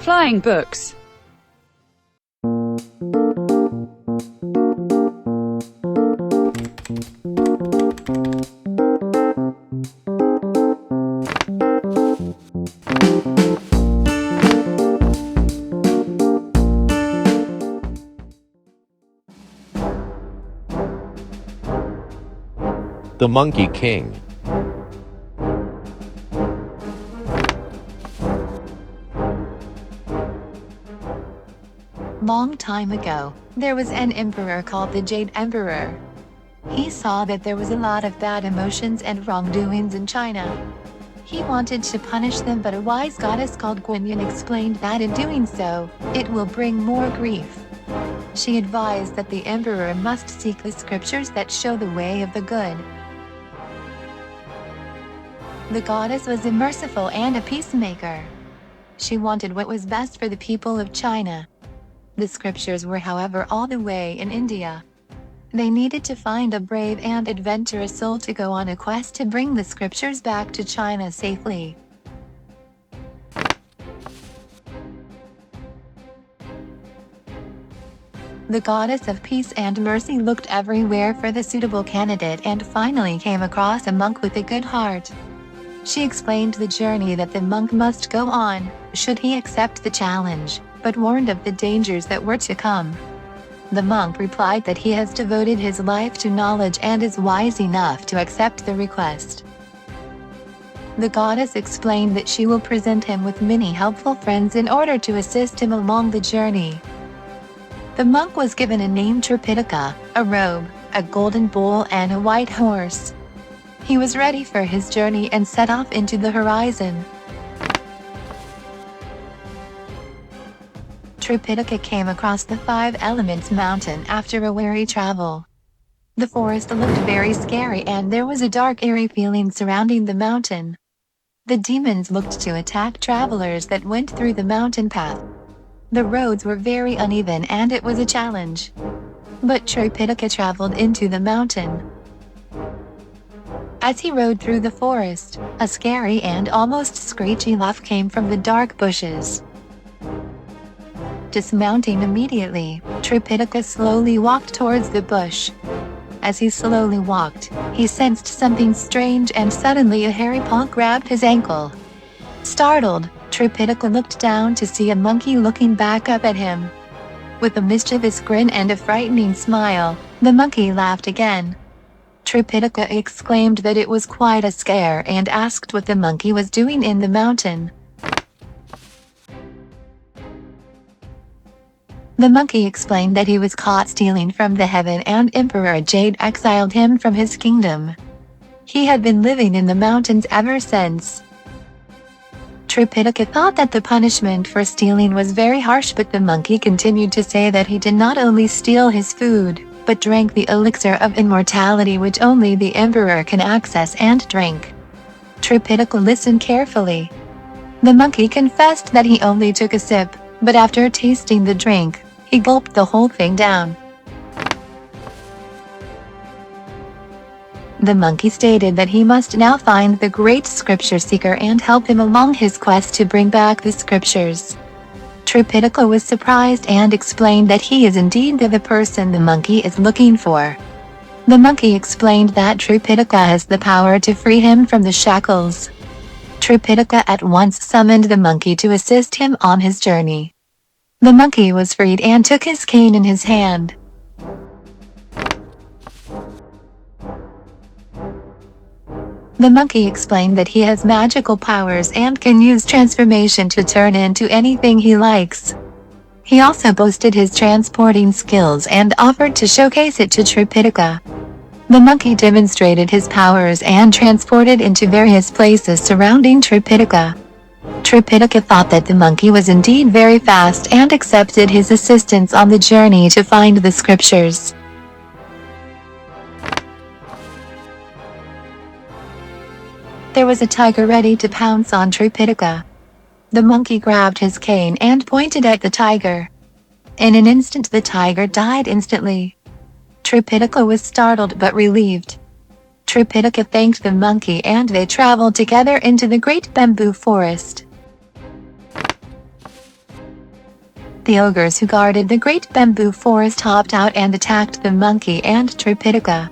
Flying books. The Monkey King. Long time ago, there was an emperor called the Jade Emperor. He saw that there was a lot of bad emotions and wrongdoings in China. He wanted to punish them, but a wise goddess called Guanyin explained that in doing so, it will bring more grief. She advised that the emperor must seek the scriptures that show the way of the good. The goddess was a merciful and a peacemaker. She wanted what was best for the people of China. The scriptures were, however, all the way in India. They needed to find a brave and adventurous soul to go on a quest to bring the scriptures back to China safely. The goddess of peace and mercy looked everywhere for the suitable candidate and finally came across a monk with a good heart. She explained the journey that the monk must go on, should he accept the challenge, but warned of the dangers that were to come. The monk replied that he has devoted his life to knowledge and is wise enough to accept the request. The goddess explained that she will present him with many helpful friends in order to assist him along the journey. The monk was given a name Tripitaka, a robe, a golden bowl and a white horse. He was ready for his journey and set off into the horizon. Tripitaka came across the Five Elements mountain after a weary travel. The forest looked very scary and there was a dark, eerie feeling surrounding the mountain. The demons looked to attack travelers that went through the mountain path. The roads were very uneven and it was a challenge. But Tripitaka traveled into the mountain. As he rode through the forest, a scary and almost screechy laugh came from the dark bushes. Dismounting immediately, Tripitaka slowly walked towards the bush. As he slowly walked, he sensed something strange and suddenly a hairy paw grabbed his ankle. Startled, Tripitaka looked down to see a monkey looking back up at him. With a mischievous grin and a frightening smile, the monkey laughed again. Tripitaka exclaimed that it was quite a scare and asked what the monkey was doing in the mountain. The monkey explained that he was caught stealing from the heaven and Emperor Jade exiled him from his kingdom. He had been living in the mountains ever since. Tripitaka thought that the punishment for stealing was very harsh, but the monkey continued to say that he did not only steal his food, but drank the elixir of immortality which only the emperor can access and drink. Tripitaka listened carefully. The monkey confessed that he only took a sip, but after tasting the drink, he gulped the whole thing down. The monkey stated that he must now find the great scripture seeker and help him along his quest to bring back the scriptures. Tripitaka was surprised and explained that he is indeed the person the monkey is looking for. The monkey explained that Tripitaka has the power to free him from the shackles. Tripitaka at once summoned the monkey to assist him on his journey. The monkey was freed and took his cane in his hand. The monkey explained that he has magical powers and can use transformation to turn into anything he likes. He also boasted his transporting skills and offered to showcase it to Tripitaka. The monkey demonstrated his powers and transported into various places surrounding Tripitaka. Tripitaka thought that the monkey was indeed very fast and accepted his assistance on the journey to find the scriptures. There was a tiger ready to pounce on Tripitaka. The monkey grabbed his cane and pointed at the tiger. In an instant the tiger died instantly. Tripitaka was startled but relieved. Tripitaka thanked the monkey and they traveled together into the great bamboo forest. The ogres who guarded the great bamboo forest hopped out and attacked the monkey and Tripitaka.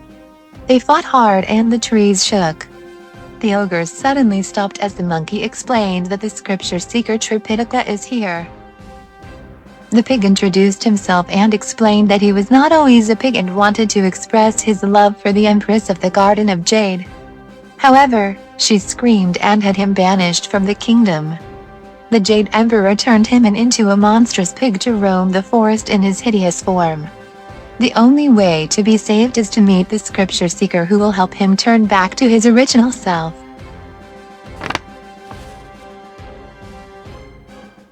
They fought hard and the trees shook. The ogres suddenly stopped as the monkey explained that the scripture seeker Tripitaka is here. The pig introduced himself and explained that he was not always a pig and wanted to express his love for the Empress of the Garden of Jade. However, she screamed and had him banished from the kingdom. The Jade Emperor turned him into a monstrous pig to roam the forest in his hideous form. The only way to be saved is to meet the scripture seeker who will help him turn back to his original self.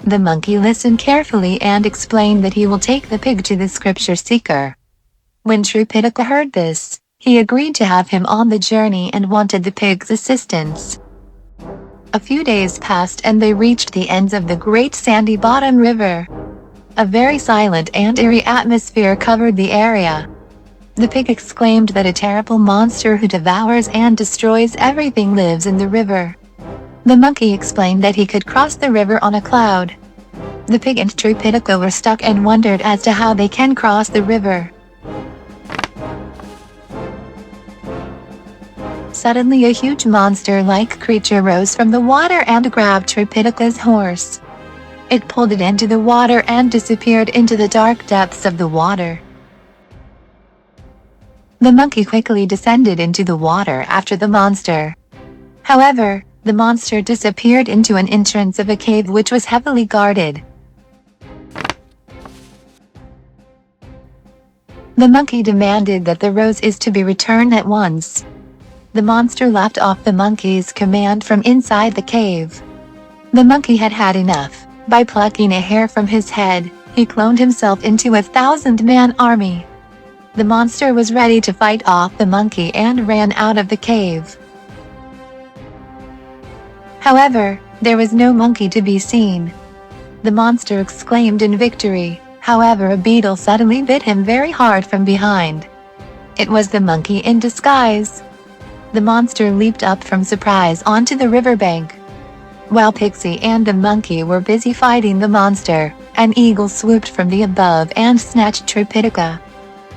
The monkey listened carefully and explained that he will take the pig to the scripture seeker. When Tripitaka heard this, he agreed to have him on the journey and wanted the pig's assistance. A few days passed and they reached the ends of the great sandy bottom river. A very silent and eerie atmosphere covered the area. The pig exclaimed that a terrible monster who devours and destroys everything lives in the river. The monkey explained that he could cross the river on a cloud. The pig and Tripitaka were stuck and wondered as to how they can cross the river. Suddenly a huge monster-like creature rose from the water and grabbed Tripitaka's horse. It pulled it into the water and disappeared into the dark depths of the water. The monkey quickly descended into the water after the monster. However, the monster disappeared into an entrance of a cave which was heavily guarded. The monkey demanded that the rose is to be returned at once. The monster laughed off the monkey's command from inside the cave. The monkey had had enough. By plucking a hair from his head, he cloned himself into a 1,000-man army. The monster was ready to fight off the monkey and ran out of the cave. However, there was no monkey to be seen. The monster exclaimed in victory. However, a beetle suddenly bit him very hard from behind. It was the monkey in disguise. The monster leaped up from surprise onto the riverbank. While Pixie and the monkey were busy fighting the monster, an eagle swooped from the above and snatched Tripitaka.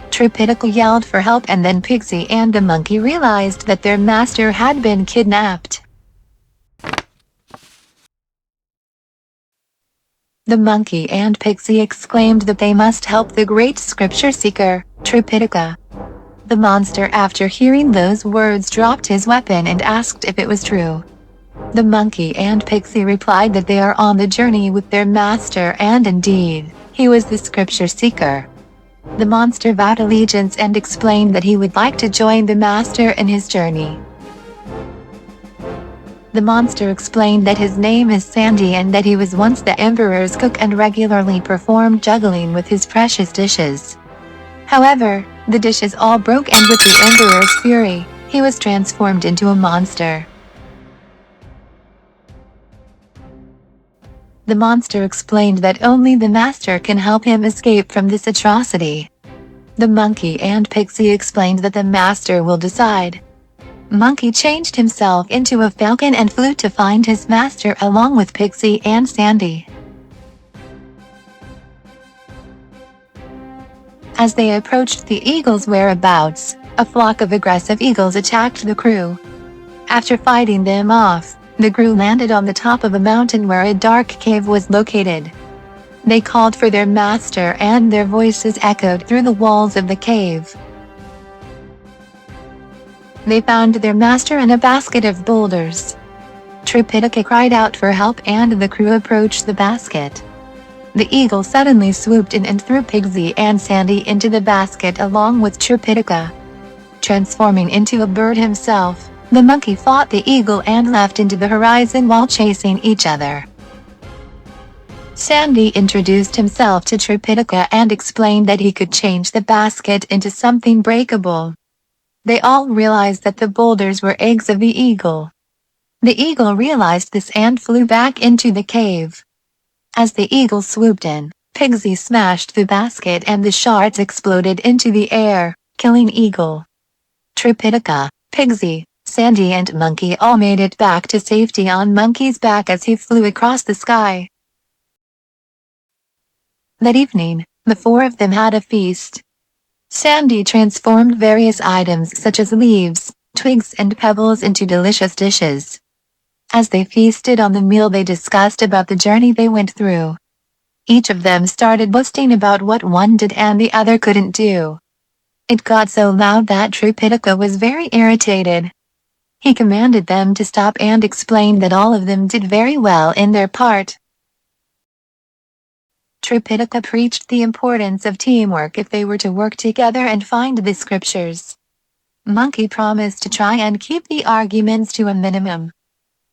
Tripitaka yelled for help and then Pixie and the monkey realized that their master had been kidnapped. The monkey and Pixie exclaimed that they must help the great scripture seeker, Tripitaka. The monster, after hearing those words, dropped his weapon and asked if it was true. The monkey and Pixie replied that they are on the journey with their master, and indeed, he was the scripture seeker. The monster vowed allegiance and explained that he would like to join the master in his journey. The monster explained that his name is Sandy and that he was once the emperor's cook and regularly performed juggling with his precious dishes. However, the dishes all broke and with the emperor's fury, he was transformed into a monster. The monster explained that only the master can help him escape from this atrocity. The monkey and Pixie explained that the master will decide. Monkey changed himself into a falcon and flew to find his master along with Pixie and Sandy. As they approached the eagle's whereabouts, a flock of aggressive eagles attacked the crew. After fighting them off, the crew landed on the top of a mountain where a dark cave was located. They called for their master and their voices echoed through the walls of the cave. They found their master in a basket of boulders. Tripitaka cried out for help and the crew approached the basket. The eagle suddenly swooped in and threw Pixie and Sandy into the basket along with Tripitaka. Transforming into a bird himself, the monkey fought the eagle and left into the horizon while chasing each other. Sandy introduced himself to Tripitaka and explained that he could change the basket into something breakable. They all realized that the boulders were eggs of the eagle. The eagle realized this and flew back into the cave. As the eagle swooped in, Pixie smashed the basket and the shards exploded into the air, killing Eagle. Tripitaka, Pigsy, Sandy and Monkey all made it back to safety on Monkey's back as he flew across the sky. That evening, the four of them had a feast. Sandy transformed various items such as leaves, twigs and pebbles into delicious dishes. As they feasted on the meal, they discussed about the journey they went through. Each of them started boasting about what one did and the other couldn't do. It got so loud that Tripitaka was very irritated. He commanded them to stop and explained that all of them did very well in their part. Tripitaka preached the importance of teamwork if they were to work together and find the scriptures. Monkey promised to try and keep the arguments to a minimum.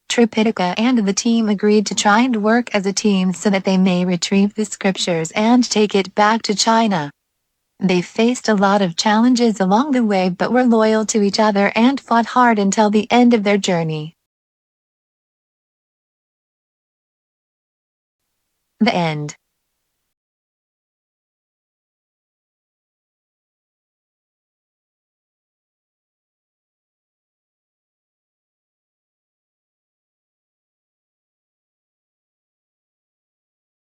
Tripitaka and the team agreed to try and work as a team so that they may retrieve the scriptures and take it back to China. They faced a lot of challenges along the way but were loyal to each other and fought hard until the end of their journey. The end.